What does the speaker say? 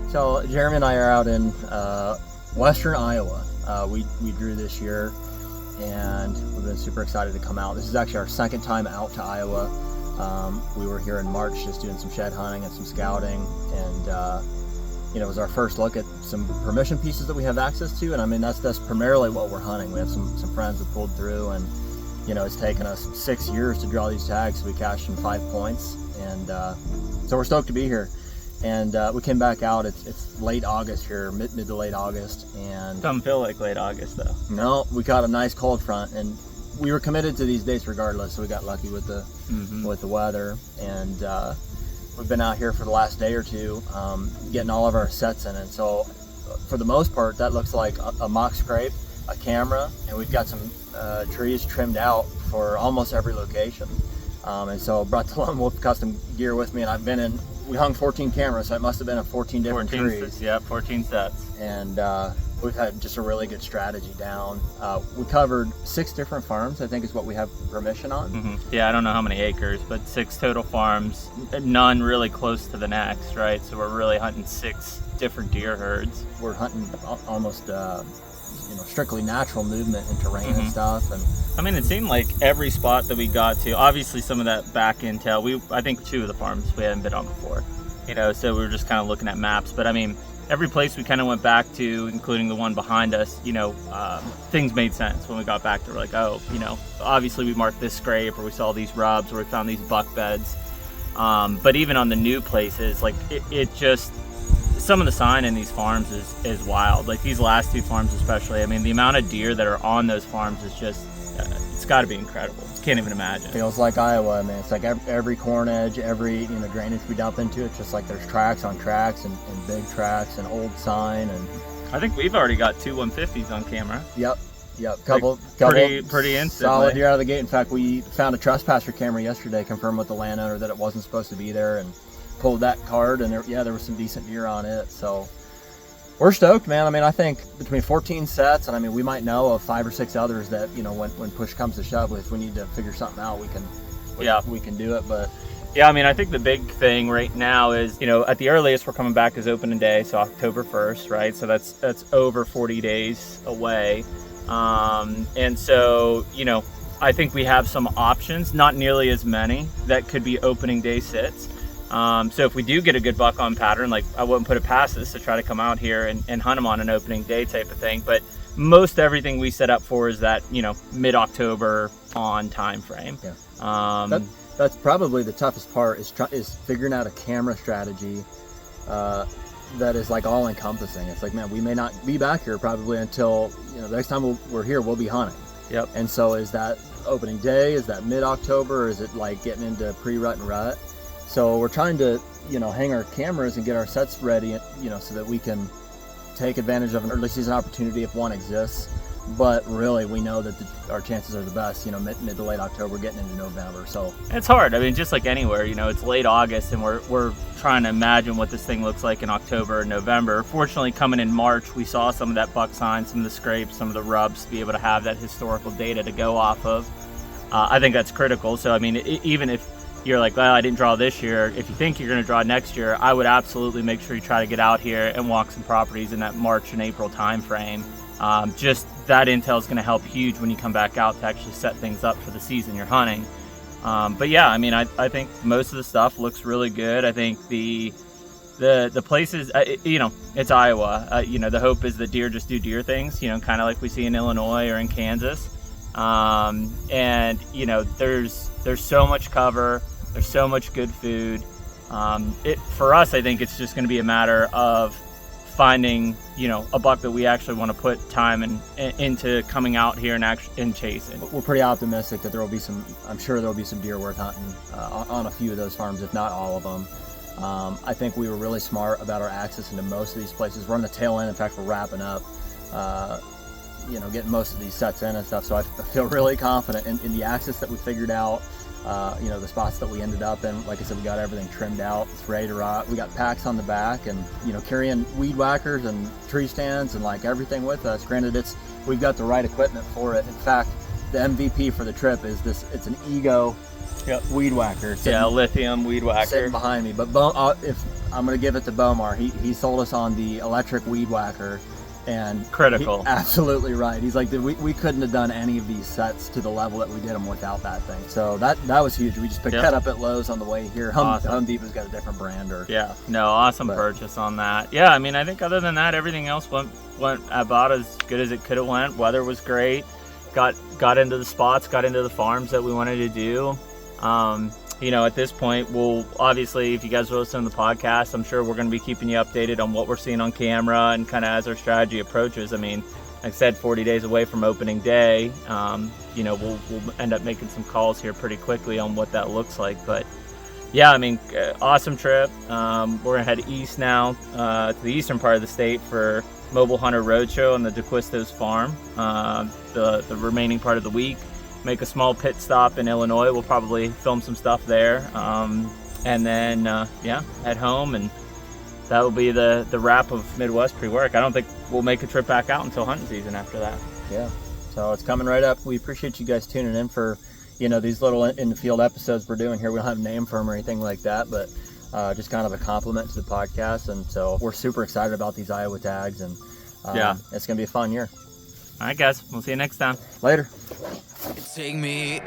So Jeremy and I are out in western Iowa. We drew this year, and we've been super excited to come out. This is actually our second time out to Iowa. We were here in March just doing some shed hunting and some scouting, and it was our first look at some permission pieces that we have access to. And I mean, that's primarily what we're hunting. We have some friends that pulled through, and it's taken us 6 years to draw these tags. We cashed in 5 points, and so we're stoked to be here. And we came back out. It's late August here, mid to late August, and doesn't feel like late August though. No, we caught a nice cold front, and we were committed to these dates regardless. So we got lucky with the weather, and we've been out here for the last day or two, getting all of our sets in. And so, for the most part, that looks like a mock scrape, a camera, and we've got some trees trimmed out for almost every location. And so, brought the Lone Wolf custom gear with me, and we hung 14 cameras, so it must have been 14 different trees. Yeah, 14 sets. And we've had just a really good strategy down. We covered 6 different farms, I think is what we have permission on. Mm-hmm. Yeah, I don't know how many acres, but 6 total farms, none really close to the next, right? So we're really hunting 6 different deer herds. We're hunting almost strictly natural movement and terrain and stuff. And I mean, it seemed like every spot that we got to, obviously some of that back intel, I think 2 of the farms we hadn't been on before, so we were just kind of looking at maps. But I mean, every place we kind of went back to, including the one behind us, things made sense when we got back to. We're like, obviously we marked this scrape, or we saw these rubs, or we found these buck beds. But even on the new places, like it just, some of the sign in these farms is wild. Like these last 2 farms especially, I mean, the amount of deer that are on those farms is just, it's got to be incredible. Can't even imagine. Feels like Iowa, man. It's like every corn edge, every drainage we dump into, it's just like there's tracks on tracks and big tracks and old sign. And I think we've already got 2 150s on camera. Yep. Couple pretty instantly. Solid deer out of the gate. In fact, we found a trespasser camera yesterday, confirmed with the landowner that it wasn't supposed to be there, and pulled that card, and there was some decent deer on it. So we're stoked, man. I mean, I think between 14 sets, and I mean, we might know of 5 or 6 others that, when push comes to shove, if we need to figure something out, we can do it. But yeah, I mean, I think the big thing right now is, at the earliest we're coming back is opening day, so October 1st, right? So that's over 40 days away. And so, I think we have some options, not nearly as many that could be opening day sits. So if we do get a good buck on pattern, like I wouldn't put it past us to try to come out here and hunt them on an opening day type of thing. But most everything we set up for is that, mid-October on time frame. Yeah. That's probably the toughest part is figuring out a camera strategy that is like all encompassing. It's like, man, we may not be back here probably until, the next time we're here, we'll be hunting. Yep. And so is that opening day? Is that mid-October? Or is it like getting into pre-rut and rut? So we're trying to, hang our cameras and get our sets ready, so that we can take advantage of an early season opportunity if one exists. But really, we know that our chances are the best, mid to late October, getting into November. So it's hard. I mean, just like anywhere, it's late August, and we're trying to imagine what this thing looks like in October and November. Fortunately, coming in March, we saw some of that buck sign, some of the scrapes, some of the rubs, to be able to have that historical data to go off of. I think that's critical. So, I mean, even if you're like, well, I didn't draw this year, if you think you're going to draw next year, I would absolutely make sure you try to get out here and walk some properties in that March and April time frame. Just that intel is going to help huge when you come back out to actually set things up for the season you're hunting. But yeah, I mean, I think most of the stuff looks really good. I think the places, it's Iowa. The hope is that deer just do deer things, kind of like we see in Illinois or in Kansas. And there's so much cover, there's so much good food. For us, I think it's just going to be a matter of finding, a buck that we actually want to put time into coming out here and chasing. We're pretty optimistic that I'm sure there'll be some deer worth hunting on a few of those farms, if not all of them. I think we were really smart about our access into most of these places. We're on the tail end. In fact, we're wrapping up, getting most of these sets in and stuff. So I feel really confident in the access that we figured out. The spots that we ended up in, like I said, we got everything trimmed out. It's ready to rock. We got packs on the back, and carrying weed whackers and tree stands and like everything with us. Granted, we've got the right equipment for it. In fact, the MVP for the trip is this. It's an Ego weed whacker. Lithium weed whacker sitting behind me. But if I'm gonna give it to Bomar, he sold us on the electric weed whacker, and critical. Absolutely right. He's like, we couldn't have done any of these sets to the level that we did them without that thing. So that was huge. We just picked that up at Lowe's on the way here. Home Depot's got a different brand. Awesome purchase on that. Yeah, I mean, I think other than that, everything else went about as good as it could have went. Weather was great. Got into the spots, got into the farms that we wanted to do. At this point, we'll obviously, if you guys listen to the podcast, I'm sure we're going to be keeping you updated on what we're seeing on camera and kind of as our strategy approaches. I mean, like I said, 40 days away from opening day, we'll end up making some calls here pretty quickly on what that looks like. But yeah, I mean, awesome trip. We're going to head east now to the eastern part of the state for Mobile Hunter Roadshow on the DeQuistos farm the remaining part of the week. Make a small pit stop in Illinois. We'll probably film some stuff there, and then head home, and that will be the wrap of Midwest pre-work. I don't think we'll make a trip back out until hunting season after that. Yeah, so it's coming right up. We appreciate you guys tuning in for these little in the field episodes we're doing here. We don't have a name for them or anything like that, but just kind of a compliment to the podcast. And so we're super excited about these Iowa tags, and it's gonna be a fun year. All right, guys, we'll see you next time. Later. Take me